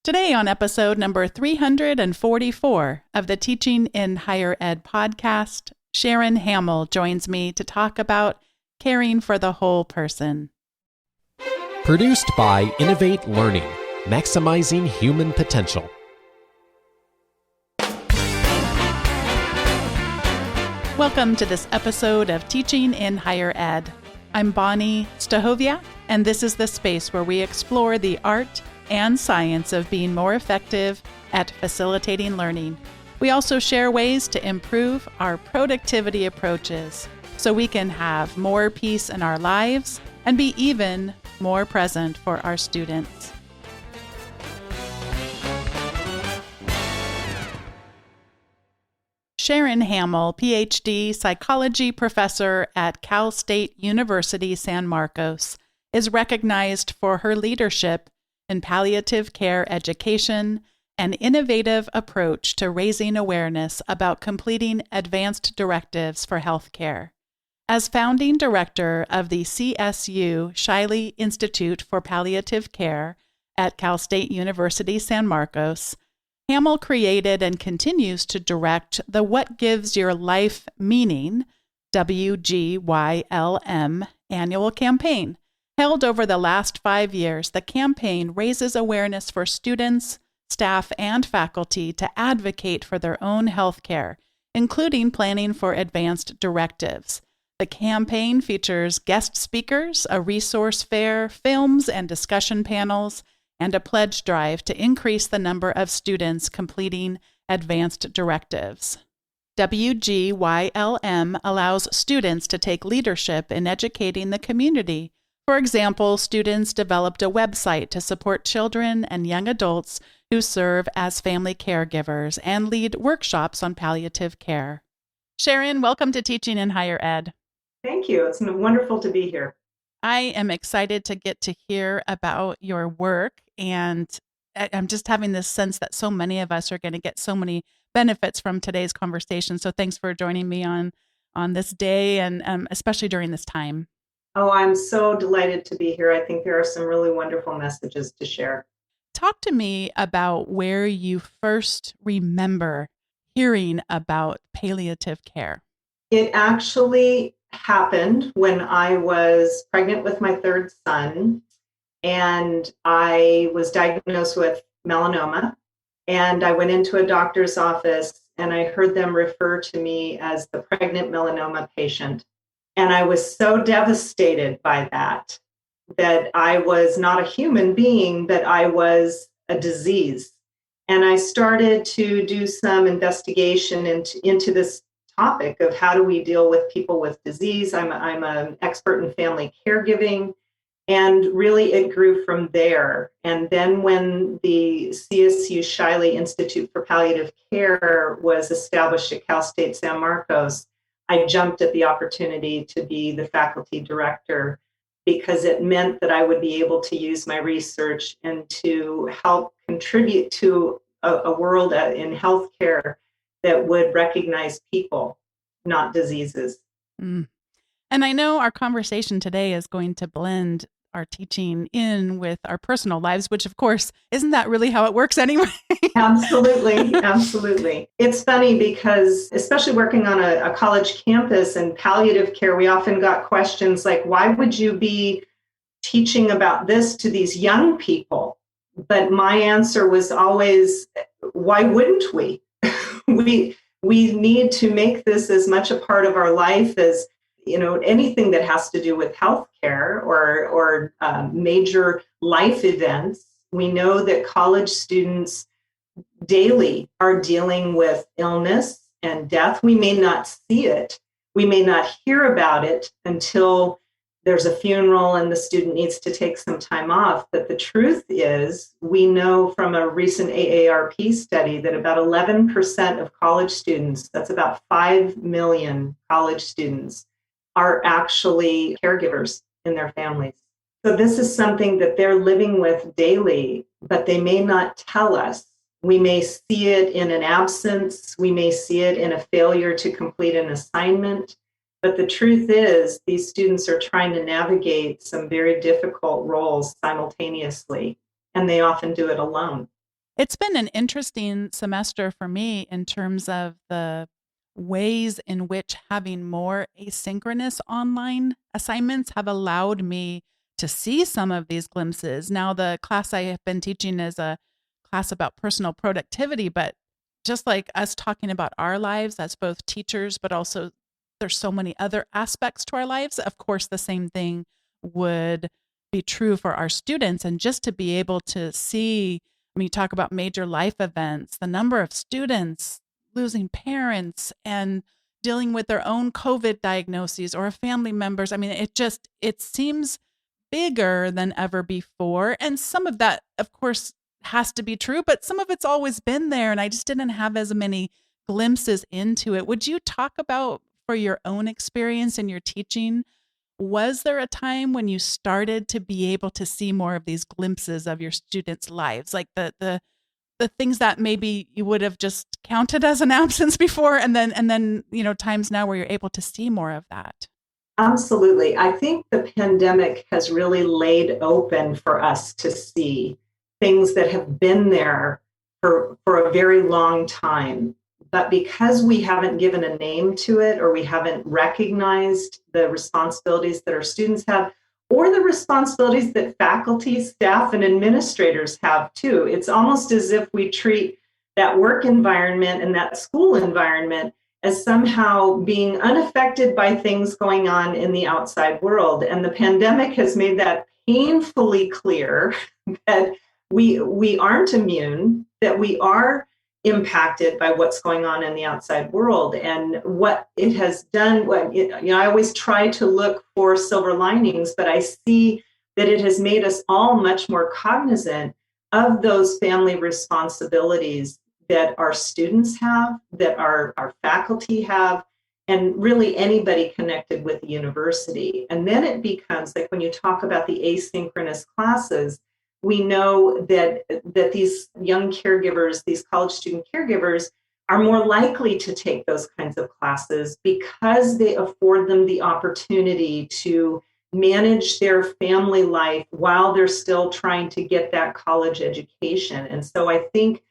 Today, on episode number 344 of the Teaching in Higher Ed podcast, Sharon Hamill joins me to talk about caring for the whole person. Produced by Innovate Learning, maximizing human potential. Welcome to this episode of Teaching in Higher Ed. I'm Bonnie Stahoviak, and this is the space where we explore the art and science of being more effective at facilitating learning. We also share ways to improve our productivity approaches so we can have more peace in our lives and be even more present for our students. Sharon Hamill, PhD psychology professor at Cal State University, San Marcos, is recognized for her leadership in palliative care education, an innovative approach to raising awareness about completing advanced directives for healthcare. As founding director of the CSU Shiley Institute for Palliative Care at Cal State University, San Marcos, Hamill created and continues to direct the What Gives Your Life Meaning, WGYLM, annual campaign. Held over the last 5 years, the campaign raises awareness for students, staff, and faculty to advocate for their own health care, including planning for advanced directives. The campaign features guest speakers, a resource fair, films and discussion panels, and a pledge drive to increase the number of students completing advanced directives. WGYLM allows students to take leadership in educating the community. For example, students developed a website to support children and young adults who serve as family caregivers and lead workshops on palliative care. Sharon, welcome to Teaching in Higher Ed. Thank you. It's wonderful to be here. I am excited to get to hear about your work, and I'm just having this sense that so many of us are going to get so many benefits from today's conversation. So thanks for joining me on this day and especially during this time. Oh, I'm so delighted to be here. I think there are some really wonderful messages to share. Talk to me about where you first remember hearing about palliative care. It actually happened when I was pregnant with my third son, and I was diagnosed with melanoma. And I went into a doctor's office, and I heard them refer to me as the pregnant melanoma patient. And I was so devastated by that I was not a human being, but I was a disease. And I started to do some investigation into this topic of how do we deal with people with disease. I'm an expert in family caregiving, and really it grew from there. And then when the CSU Shiley Institute for Palliative Care was established at Cal State San Marcos, I jumped at the opportunity to be the faculty director because it meant that I would be able to use my research and to help contribute to a world in healthcare that would recognize people, not diseases. Mm. And I know our conversation today is going to blend our teaching in with our personal lives, which of course, isn't that really how it works anyway? Absolutely. Absolutely. It's funny because especially working on a college campus and palliative care, we often got questions like, why would you be teaching about this to these young people? But my answer was always, why wouldn't we? We need to make this as much a part of our life as anything that has to do with healthcare or major life events. We know that college students daily are dealing with illness and death. We may not see it. We may not hear about it until there's a funeral and the student needs to take some time off. But the truth is, we know from a recent AARP study that about 11% of college students, that's about 5 million college students, are actually caregivers in their families. So this is something that they're living with daily, but they may not tell us. We may see it in an absence. We may see it in a failure to complete an assignment. But the truth is, these students are trying to navigate some very difficult roles simultaneously, and they often do it alone. It's been an interesting semester for me in terms of the ways in which having more asynchronous online assignments have allowed me to see some of these glimpses. Now, the class I have been teaching is a class about personal productivity, but just like us talking about our lives as both teachers, but also there's so many other aspects to our lives. Of course, the same thing would be true for our students. And just to be able to see, when you talk about major life events, the number of students losing parents and dealing with their own COVID diagnoses or family members. I mean, it seems bigger than ever before. And some of that, of course, has to be true, but some of it's always been there. And I just didn't have as many glimpses into it. Would you talk about, for your own experience in your teaching, was there a time when you started to be able to see more of these glimpses of your students' lives, like the things that maybe you would have just counted as an absence before, and then times now where you're able to see more of that? Absolutely. I think the pandemic has really laid open for us to see things that have been there for a very long time. But because we haven't given a name to it, or we haven't recognized the responsibilities that our students have, or the responsibilities that faculty, staff, and administrators have too, it's almost as if we treat that work environment and that school environment as somehow being unaffected by things going on in the outside world. And the pandemic has made that painfully clear that we aren't immune, that we are impacted by what's going on in the outside world. And what it has done, I always try to look for silver linings, but I see that it has made us all much more cognizant of those family responsibilities that our students have, that our faculty have, and really anybody connected with the university. And then it becomes like when you talk about the asynchronous classes, we know that these young caregivers, these college student caregivers, are more likely to take those kinds of classes because they afford them the opportunity to manage their family life while they're still trying to get that college education. And so I think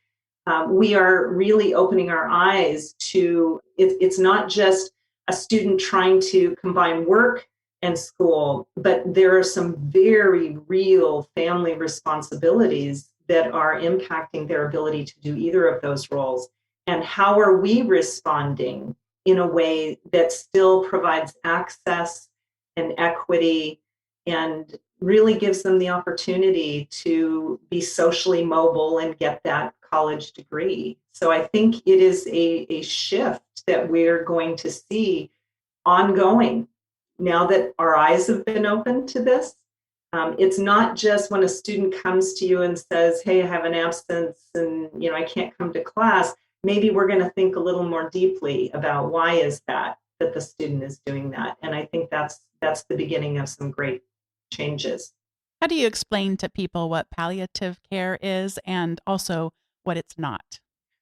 we are really opening our eyes to it's not just a student trying to combine work and school, but there are some very real family responsibilities that are impacting their ability to do either of those roles. And how are we responding in a way that still provides access and equity and really gives them the opportunity to be socially mobile and get that college degree? So I think it is a shift that we're going to see ongoing now that our eyes have been opened to this. It's not just when a student comes to you and says, hey, I have an absence and I can't come to class. Maybe we're going to think a little more deeply about why is that the student is doing that. And I think that's the beginning of some great changes. How do you explain to people what palliative care is and also what it's not?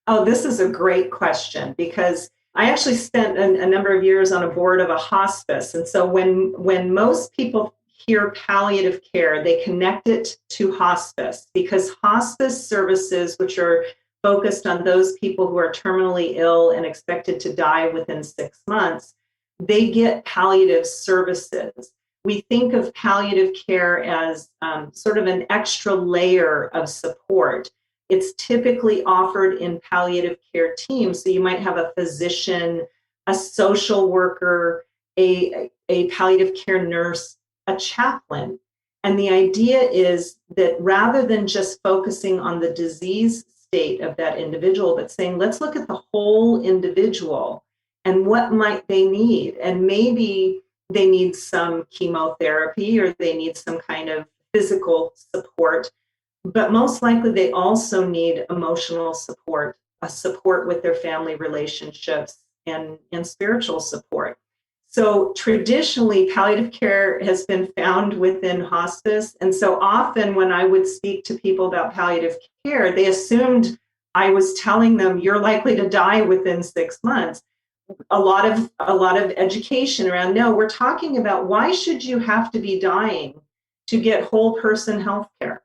Oh, this is a great question, because I actually spent a number of years on a board of a hospice. And so when most people hear palliative care, they connect it to hospice, because hospice services, which are focused on those people who are terminally ill and expected to die within 6 months, they get palliative services. We think of palliative care as sort of an extra layer of support. It's typically offered in palliative care teams. So you might have a physician, a social worker, a palliative care nurse, a chaplain. And the idea is that rather than just focusing on the disease state of that individual, but saying, let's look at the whole individual and what might they need. And maybe they need some chemotherapy or they need some kind of physical support. But most likely, they also need emotional support, a support with their family relationships, and spiritual support. So traditionally, palliative care has been found within hospice. And so often when I would speak to people about palliative care, they assumed I was telling them, you're likely to die within 6 months. A lot of education around, no, we're talking about why should you have to be dying to get whole person health care?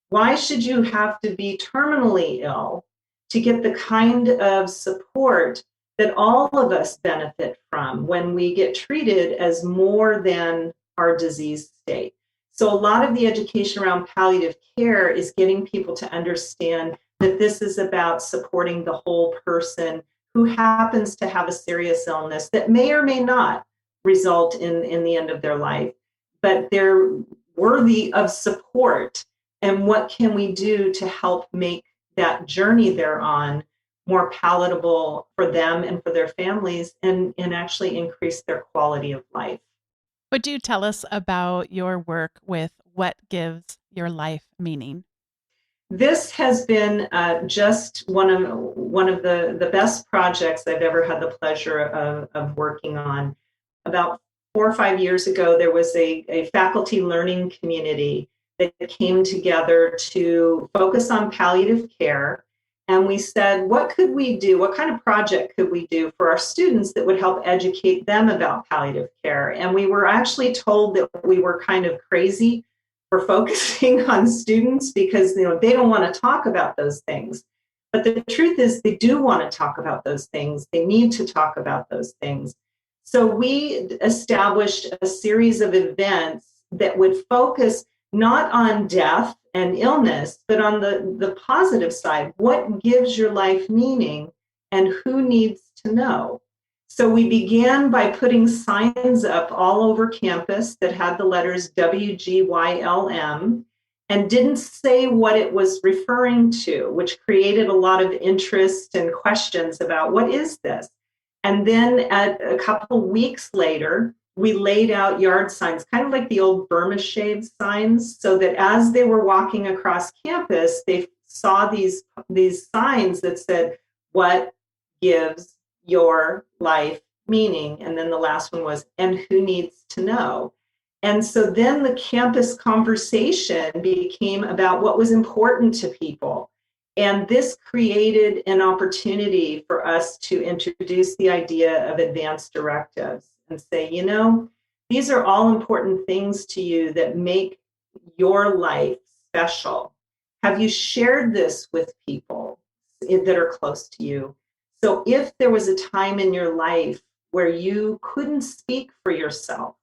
Why should you have to be terminally ill to get the kind of support that all of us benefit from when we get treated as more than our disease state? So a lot of the education around palliative care is getting people to understand that this is about supporting the whole person who happens to have a serious illness that may or may not result in the end of their life, but they're worthy of support. And what can we do to help make that journey they're on more palatable for them and for their families, and actually increase their quality of life? Would you tell us about your work with what gives your life meaning? This has been just one of the best projects I've ever had the pleasure of working on. About 4 or 5 years ago, there was a faculty learning community that came together to focus on palliative care. And we said, what could we do? What kind of project could we do for our students that would help educate them about palliative care? And we were actually told that we were kind of crazy for focusing on students because they don't want to talk about those things. But the truth is they do want to talk about those things. They need to talk about those things. So we established a series of events that would focus not on death and illness, but on the positive side. What gives your life meaning and who needs to know? So we began by putting signs up all over campus that had the letters WGYLM and didn't say what it was referring to, which created a lot of interest and questions about what is this? And then a couple weeks later, we laid out yard signs, kind of like the old Burma shave signs, so that as they were walking across campus, they saw these signs that said, what gives your life meaning? And then the last one was, and who needs to know? And so then the campus conversation became about what was important to people. And this created an opportunity for us to introduce the idea of advanced directives and say, these are all important things to you that make your life special. Have you shared this with people that are close to you? So if there was a time in your life where you couldn't speak for yourself,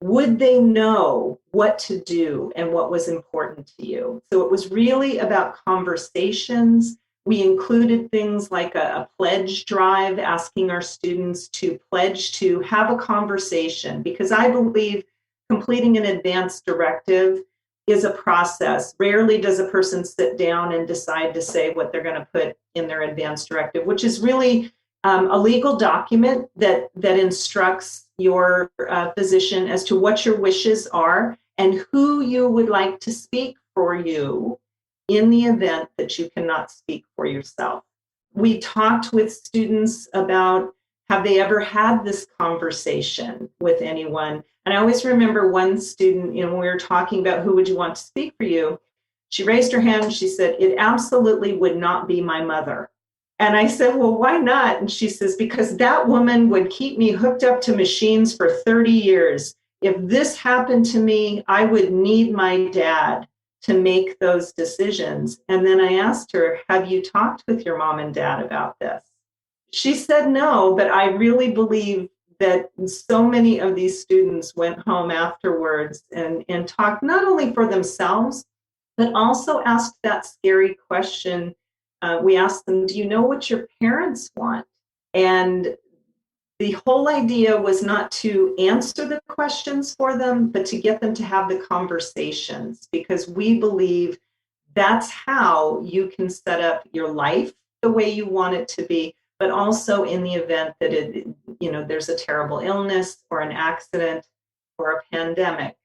would they know what to do and what was important to you? So it was really about conversations. We included things like a pledge drive, asking our students to pledge to have a conversation, because I believe completing an advanced directive is a process. Rarely does a person sit down and decide to say what they're going to put in their advanced directive, which is really a legal document that instructs your physician as to what your wishes are and who you would like to speak for you in the event that you cannot speak for yourself. We talked with students about, have they ever had this conversation with anyone? And I always remember one student, when we were talking about who would you want to speak for you, she raised her hand and she said, it absolutely would not be my mother. And I said, well, why not? And she says, because that woman would keep me hooked up to machines for 30 years. If this happened to me, I would need my dad to make those decisions. And then I asked her, have you talked with your mom and dad about this? She said no, but I really believe that so many of these students went home afterwards and talked not only for themselves, but also asked that scary question. We asked them, do you know what your parents want? And the whole idea was not to answer the questions for them, but to get them to have the conversations, because we believe that's how you can set up your life the way you want it to be, but also in the event that there's a terrible illness or an accident or a pandemic,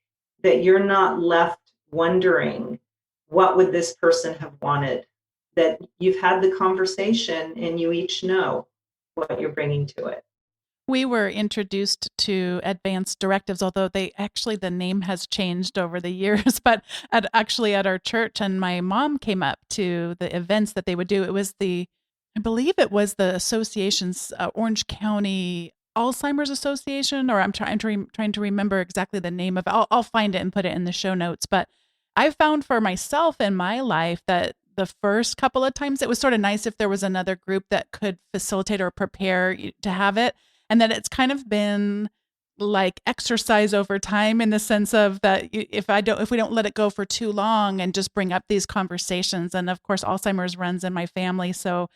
that you're not left wondering, what would this person have wanted? That you've had the conversation and you each know what you're bringing to it. We were introduced to advanced directives, although the name has changed over the years, but at our church, and my mom came up to the events that they would do. It was I believe it was the association's Orange County Alzheimer's Association, or I'm trying to remember exactly the name of it. I'll find it and put it in the show notes, but I found for myself in my life that the first couple of times it was sort of nice if there was another group that could facilitate or prepare to have it. And that it's kind of been like exercise over time in the sense of that if we don't let it go for too long and just bring up these conversations. And of course, Alzheimer's runs in my family. So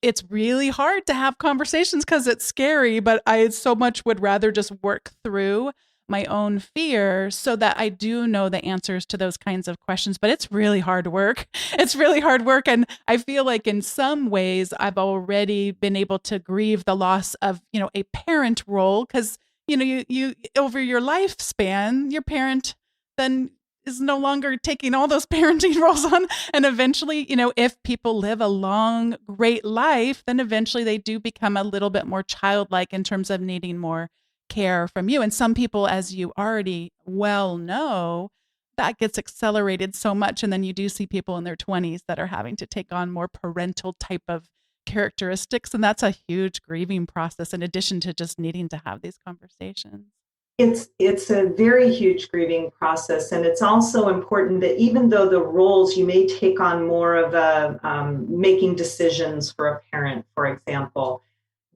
it's really hard to have conversations because it's scary, but I so much would rather just work through my own fear so that I do know the answers to those kinds of questions. But it's really hard work. It's really hard work. And I feel like in some ways I've already been able to grieve the loss of, a parent role because, you over your lifespan, your parent then is no longer taking all those parenting roles on. And eventually, if people live a long, great life, then eventually they do become a little bit more childlike in terms of needing more care from you. And some people, as you already well know, that gets accelerated so much. And then you do see people in their 20s that are having to take on more parental type of characteristics. And that's a huge grieving process in addition to just needing to have these conversations. It's a very huge grieving process. And it's also important that even though the roles, you may take on more of a making decisions for a parent, for example,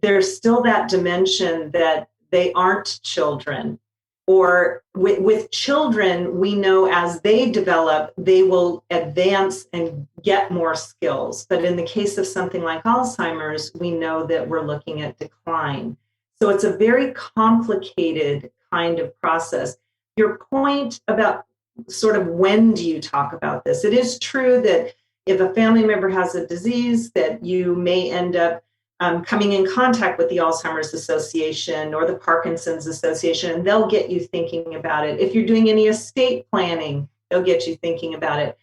there's still that dimension that they aren't children. Or with children, we know as they develop, they will advance and get more skills. But in the case of something like Alzheimer's, we know that we're looking at decline. So it's a very complicated kind of process. Your point about sort of when do you talk about this? It is true that if a family member has a disease, that you may end up coming in contact with the Alzheimer's Association or the Parkinson's Association, and they'll get you thinking about it. If you're doing any estate planning, they'll get you thinking about it.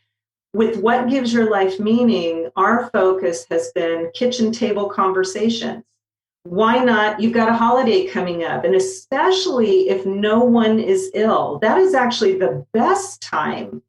With what gives your life meaning, our focus has been kitchen table conversations. Why not? You've got a holiday coming up, and especially if no one is ill, that is actually the best time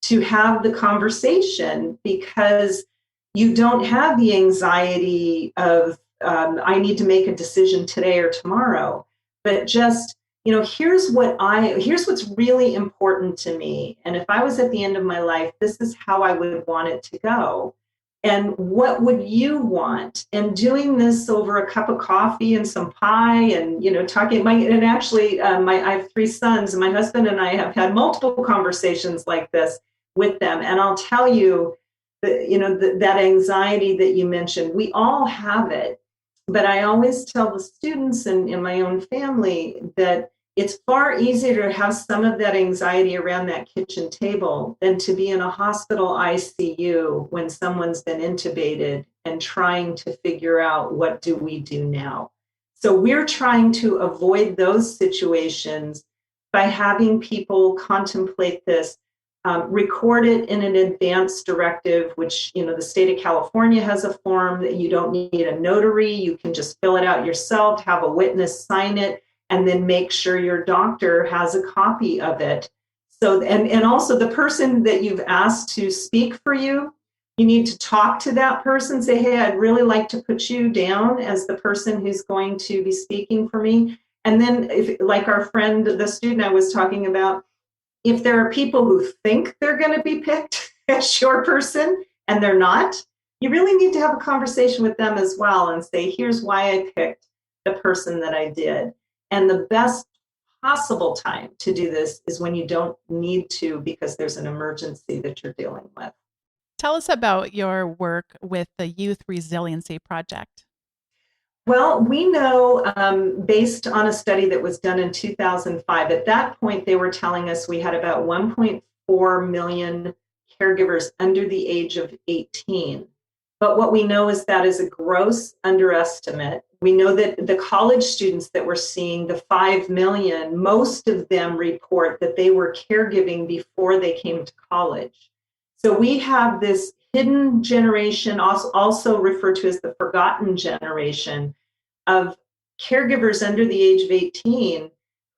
to have the conversation because you don't have the anxiety of, I need to make a decision today or tomorrow, but just, here's what's really important to me. And if I was at the end of my life, this is how I would want it to go. And what would you want? And doing this over a cup of coffee and some pie and, talking, I have 3 sons, and my husband and I have had multiple conversations like this with them. And I'll tell you, that anxiety that you mentioned, we all have it. But I always tell the students and in my own family that it's far easier to have some of that anxiety around that kitchen table than to be in a hospital ICU when someone's been intubated and trying to figure out what do we do now. So we're trying to avoid those situations by having people contemplate this. Record it in an advance directive, which, the state of California has a form that you don't need a notary. You can just fill it out yourself, have a witness sign it, and then make sure your doctor has a copy of it. So, and also the person that you've asked to speak for you, you need to talk to that person, say, hey, I'd really like to put you down as the person who's going to be speaking for me. And then if, like our friend, the student I was talking about, if there are people who think they're going to be picked as your person and they're not, you really need to have a conversation with them as well and say, here's why I picked the person that I did. And the best possible time to do this is when you don't need to because there's an emergency that you're dealing with. Tell us about your work with the Youth Resiliency Project. Well, we know based on a study that was done in 2005, at that point, they were telling us we had about 1.4 million caregivers under the age of 18. But what we know is that is a gross underestimate. We know that the college students that we're seeing, the 5 million, most of them report that they were caregiving before they came to college. So we have this hidden generation, also referred to as the forgotten generation, of caregivers under the age of 18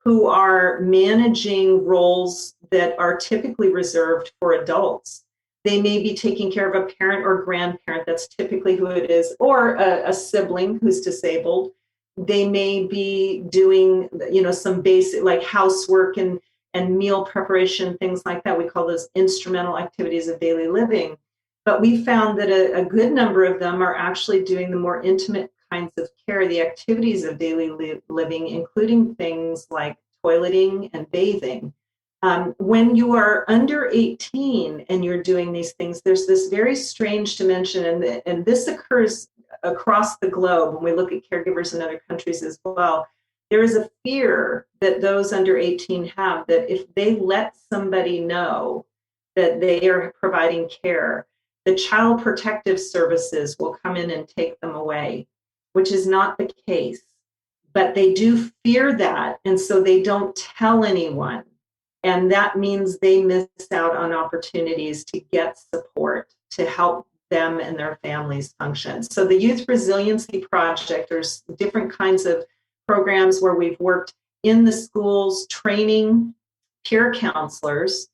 who are managing roles that are typically reserved for adults. They may be taking care of a parent or grandparent, that's typically who it is, or a sibling who's disabled. They may be doing, some basic like housework and and meal preparation, things like that. We call those instrumental activities of daily living. But we found that a good number of them are actually doing the more intimate kinds of care, the activities of daily living, including things like toileting and bathing. When you are under 18 and you're doing these things, there's this very strange dimension, and this occurs across the globe when we look at caregivers in other countries as well. There is a fear that those under 18 have that if they let somebody know that they are providing care, the Child Protective Services will come in and take them away, which is not the case. But they do fear that, and so they don't tell anyone. And that means they miss out on opportunities to get support to help them and their families function. So the Youth Resiliency Project, there's different kinds of programs where we've worked in the schools training peer counselors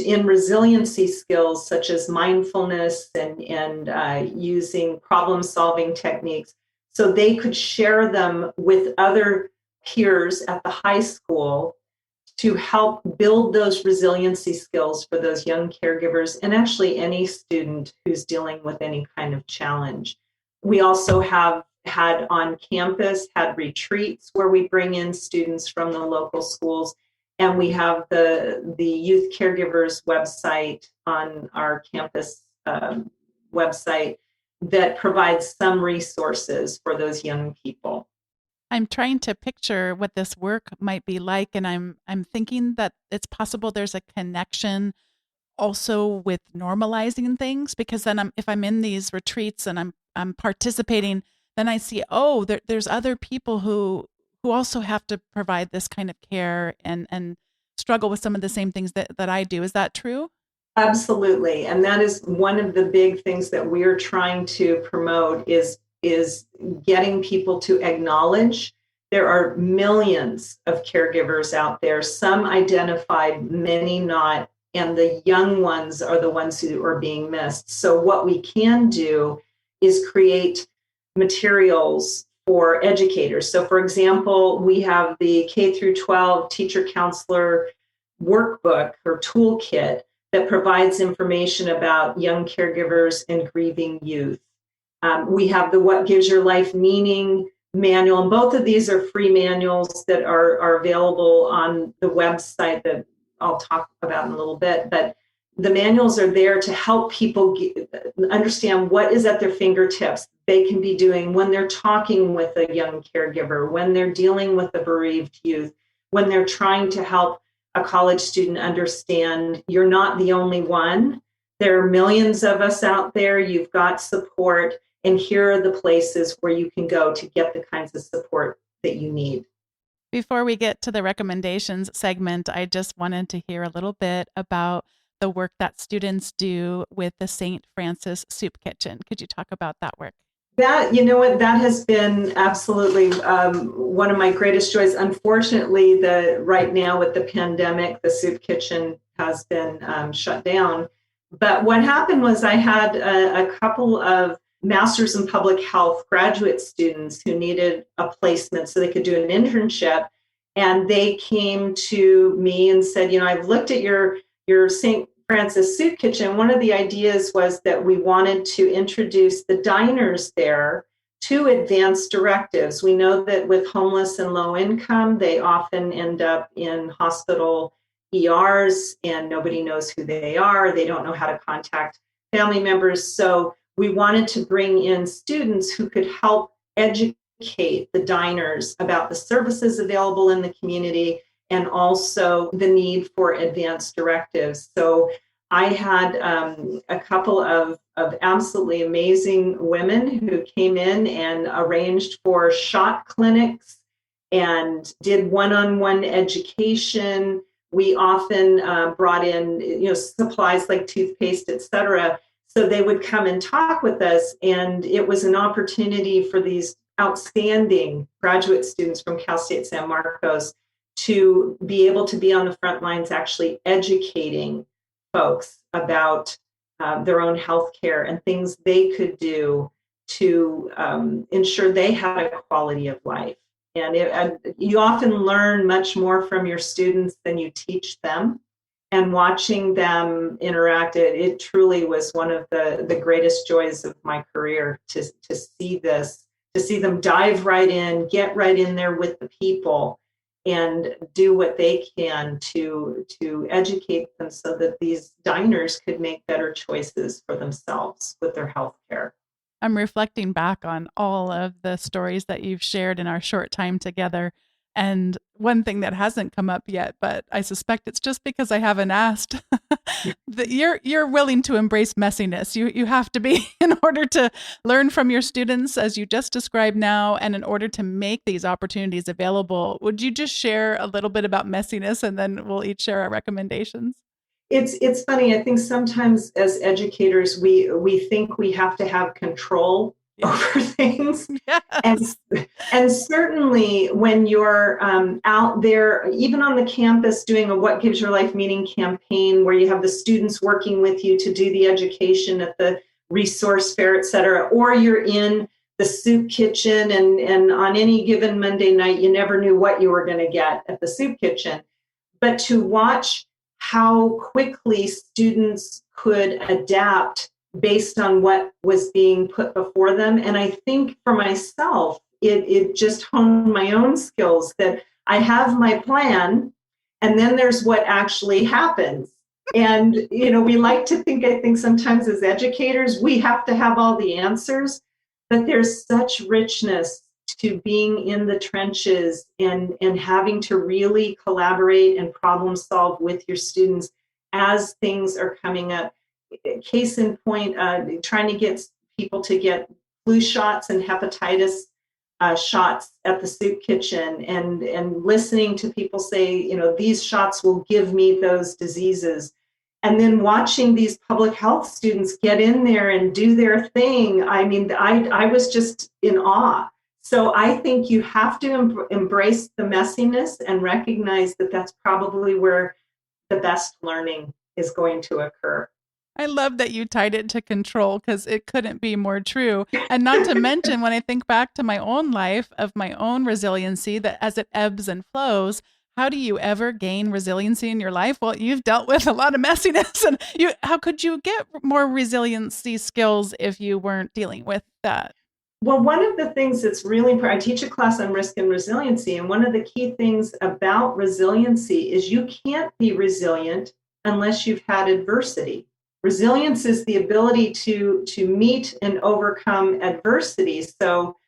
in resiliency skills such as mindfulness and using problem-solving techniques so they could share them with other peers at the high school to help build those resiliency skills for those young caregivers and actually any student who's dealing with any kind of challenge. We also have had on campus, had retreats where we bring in students from the local schools, and we have the Youth Caregivers website on our campus website that provides some resources for those young people. I'm trying to picture what this work might be like, and I'm thinking that it's possible there's a connection also with normalizing things, because then if I'm in these retreats and I'm participating, then I see, there's other people who also have to provide this kind of care and struggle with some of the same things that I do. Is that true? Absolutely. And that is one of the big things that we're trying to promote is getting people to acknowledge there are millions of caregivers out there, some identified, many not, and the young ones are the ones who are being missed. So what we can do is create materials for educators. So for example, we have the K through 12 teacher counselor workbook or toolkit that provides information about young caregivers and grieving youth. We have the What Gives Your Life Meaning manual, and both of these are free manuals that are available on the website that I'll talk about in a little bit. But the manuals are there to help people understand what is at their fingertips they can be doing when they're talking with a young caregiver, when they're dealing with a bereaved youth, when they're trying to help a college student understand you're not the only one. There are millions of us out there. You've got support. And here are the places where you can go to get the kinds of support that you need. Before we get to the recommendations segment, I just wanted to hear a little bit about the work that students do with the St. Francis Soup Kitchen. Could you talk about that work? That, you know what, that has been absolutely one of my greatest joys. Unfortunately, right now with the pandemic, the soup kitchen has been shut down. But what happened was I had a couple of Masters in Public Health graduate students who needed a placement so they could do an internship. And they came to me and said, I've looked at your St. Francis Soup Kitchen. One of the ideas was that we wanted to introduce the diners there to advanced directives. We know that with homeless and low income, they often end up in hospital ERs and nobody knows who they are. They don't know how to contact family members. So we wanted to bring in students who could help educate the diners about the services available in the community and also the need for advanced directives. So I had a couple of absolutely amazing women who came in and arranged for shot clinics and did one-on-one education. We often brought in, supplies like toothpaste, et cetera. So they would come and talk with us. And it was an opportunity for these outstanding graduate students from Cal State San Marcos to be able to be on the front lines, actually educating folks about their own health care and things they could do to ensure they had a quality of life. And you often learn much more from your students than you teach them. And watching them interact, it truly was one of the greatest joys of my career to see this, to see them dive right in, get right in there with the people, and do what they can to educate them so that these diners could make better choices for themselves with their health care. I'm reflecting back on all of the stories that you've shared in our short time together. And one thing that hasn't come up yet, but I suspect it's just because I haven't asked, that you're willing to embrace messiness. You have to be in order to learn from your students, as you just described now, and in order to make these opportunities available. Would you just share a little bit about messiness, and then we'll each share our recommendations? It's funny. I think sometimes as educators, we think we have to have control over things. Yes. And certainly when you're out there, even on the campus, doing a What Gives Your Life Meaning campaign, where you have the students working with you to do the education at the resource fair, et cetera, or you're in the soup kitchen, and on any given Monday night, you never knew what you were going to get at the soup kitchen. But to watch how quickly students could adapt based on what was being put before them. And I think for myself, it just honed my own skills, that I have my plan, and then there's what actually happens. And, we like to think, I think sometimes as educators, we have to have all the answers, but there's such richness to being in the trenches and having to really collaborate and problem solve with your students as things are coming up. Case in point, trying to get people to get flu shots and hepatitis shots at the soup kitchen, and listening to people say, these shots will give me those diseases. And then watching these public health students get in there and do their thing. I mean, I was just in awe. So I think you have to embrace the messiness and recognize that that's probably where the best learning is going to occur. I love that you tied it to control, because it couldn't be more true. And not to mention, when I think back to my own life, of my own resiliency, that as it ebbs and flows, how do you ever gain resiliency in your life? Well, you've dealt with a lot of messiness, and how could you get more resiliency skills if you weren't dealing with that? Well, one of the things that's really important, I teach a class on risk and resiliency, and one of the key things about resiliency is you can't be resilient unless you've had adversity. Resilience is the ability to meet and overcome adversity. So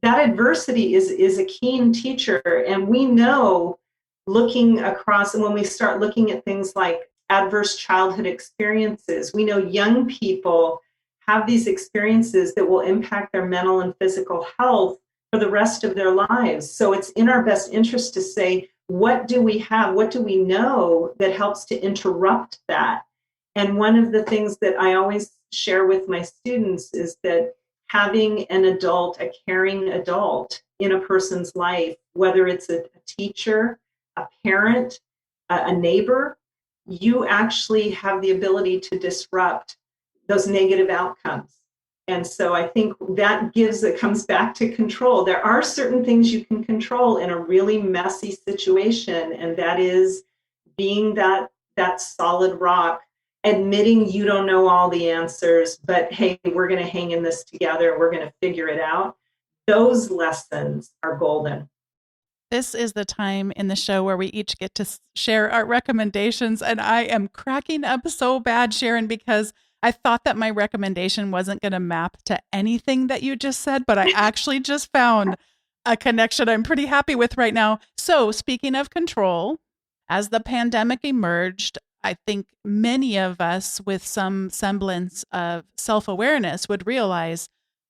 that adversity is a keen teacher. And we know, looking across, and when we start looking at things like adverse childhood experiences, we know young people have these experiences that will impact their mental and physical health for the rest of their lives. So it's in our best interest to say, what do we have? What do we know that helps to interrupt that? And one of the things that I always share with my students is that having an adult, a caring adult in a person's life, whether it's a teacher, a parent, a neighbor, you actually have the ability to disrupt those negative outcomes. And so I think that comes back to control. There are certain things you can control in a really messy situation, and that is being that solid rock, admitting you don't know all the answers, but hey, we're going to hang in this together. We're going to figure it out. Those lessons are golden. This is the time in the show where we each get to share our recommendations. And I am cracking up so bad, Sharon, because I thought that my recommendation wasn't going to map to anything that you just said, but I actually just found a connection I'm pretty happy with right now. So speaking of control, as the pandemic emerged, I think many of us with some semblance of self-awareness would realize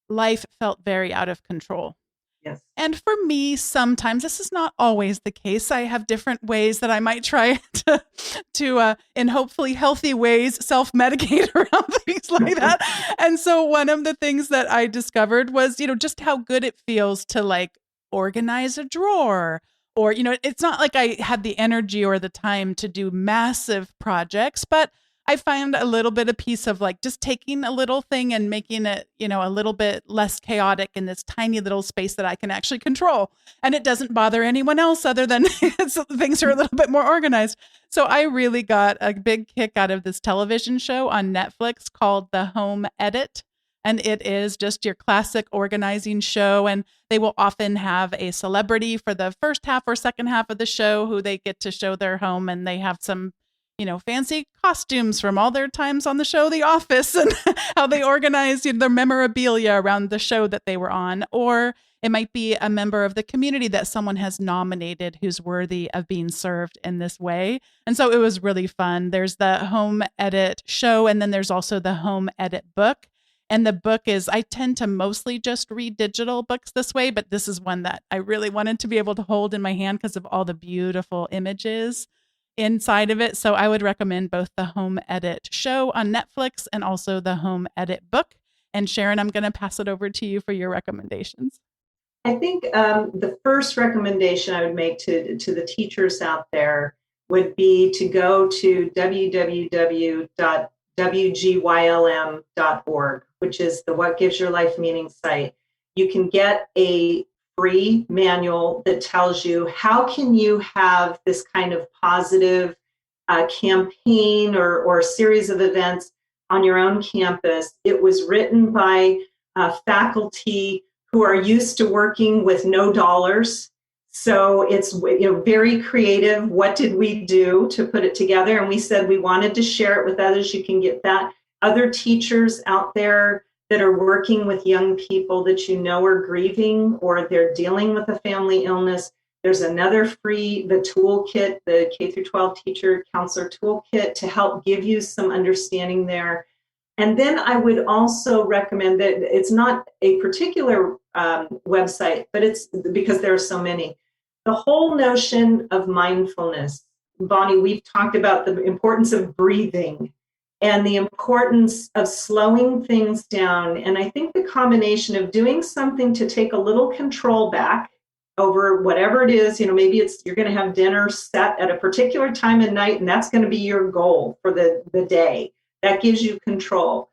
life felt very out of control. Yes. And for me, sometimes, this is not always the case. I have different ways that I might try to in hopefully healthy ways, self-medicate around things like that. And so one of the things that I discovered was, just how good it feels to like organize a drawer. Or, it's not like I had the energy or the time to do massive projects, but I find a little bit of piece of like just taking a little thing and making it, a little bit less chaotic in this tiny little space that I can actually control. And it doesn't bother anyone else other than things are a little bit more organized. So I really got a big kick out of this television show on Netflix called The Home Edit. And it is just your classic organizing show. And they will often have a celebrity for the first half or second half of the show who they get to show their home. And they have some, fancy costumes from all their times on the show The Office and how they organize their memorabilia around the show that they were on. Or it might be a member of the community that someone has nominated who's worthy of being served in this way. And so it was really fun. There's the Home Edit show, and then there's also the Home Edit book. And the book is, I tend to mostly just read digital books this way, but this is one that I really wanted to be able to hold in my hand because of all the beautiful images inside of it. So I would recommend both the Home Edit show on Netflix and also the Home Edit book. And Sharon, I'm going to pass it over to you for your recommendations. I think the first recommendation I would make to the teachers out there would be to go to www.wgylm.org, which is the What Gives Your Life Meaning site. You can get a free manual that tells you how can you have this kind of positive campaign or series of events on your own campus. It was written by faculty who are used to working with no dollars. So it's very creative. What did we do to put it together? And we said we wanted to share it with others. You can get that. Other teachers out there that are working with young people that are grieving or they're dealing with a family illness. There's another free, the toolkit, the K through 12 teacher counselor toolkit to help give you some understanding there. And then I would also recommend that it's not a particular website, but it's because there are so many. The whole notion of mindfulness. Bonnie, we've talked about the importance of breathing and the importance of slowing things down. And I think the combination of doing something to take a little control back over whatever it is, maybe you're going to have dinner set at a particular time of night, and that's going to be your goal for the day. That gives you control.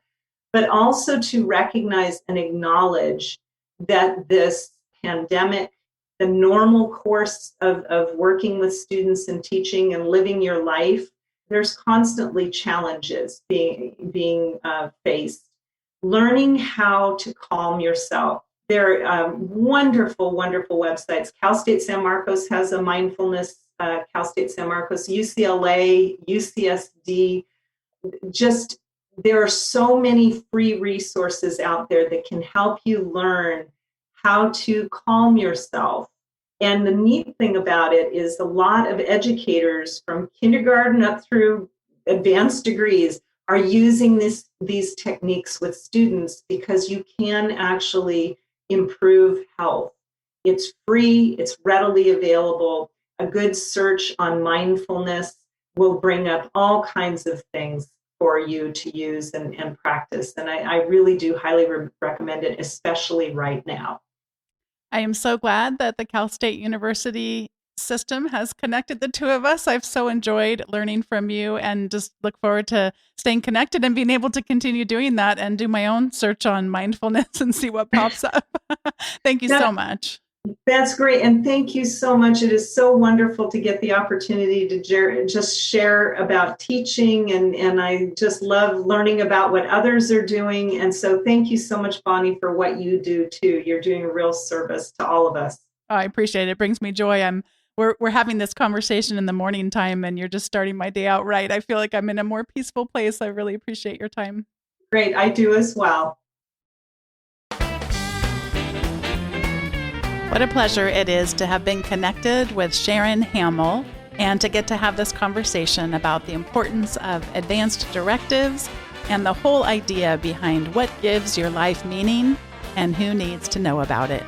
But also to recognize and acknowledge that this pandemic, the normal course of working with students and teaching and living your life, there's constantly challenges being faced. Learning how to calm yourself. There are wonderful, wonderful websites. Cal State San Marcos has a mindfulness, Cal State San Marcos, UCLA, UCSD. Just there are so many free resources out there that can help you learn how to calm yourself. And the neat thing about it is a lot of educators from kindergarten up through advanced degrees are using these techniques with students because you can actually improve health. It's free, it's readily available. A good search on mindfulness will bring up all kinds of things for you to use and practice. And I really do highly recommend it, especially right now. I am so glad that the Cal State University system has connected the two of us. I've so enjoyed learning from you and just look forward to staying connected and being able to continue doing that and do my own search on mindfulness and see what pops up. Thank you so much. That's great. And thank you so much. It is so wonderful to get the opportunity to just share about teaching. And I just love learning about what others are doing. And so thank you so much, Bonnie, for what you do too. You're doing a real service to all of us. Oh, I appreciate it. It brings me joy. We're having this conversation in the morning time and you're just starting my day out right. I feel like I'm in a more peaceful place. I really appreciate your time. Great. I do as well. What a pleasure it is to have been connected with Sharon Hamill and to get to have this conversation about the importance of advanced directives and the whole idea behind what gives your life meaning and who needs to know about it.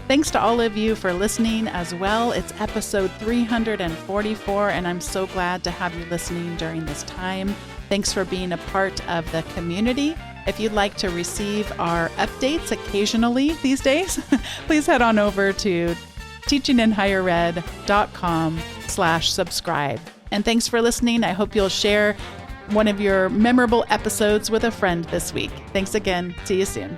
Thanks to all of you for listening as well. It's episode 344, and I'm so glad to have you listening during this time. Thanks for being a part of the community. If you'd like to receive our updates occasionally these days, please head on over to teachinginhighered.com/subscribe. And thanks for listening. I hope you'll share one of your memorable episodes with a friend this week. Thanks again. See you soon.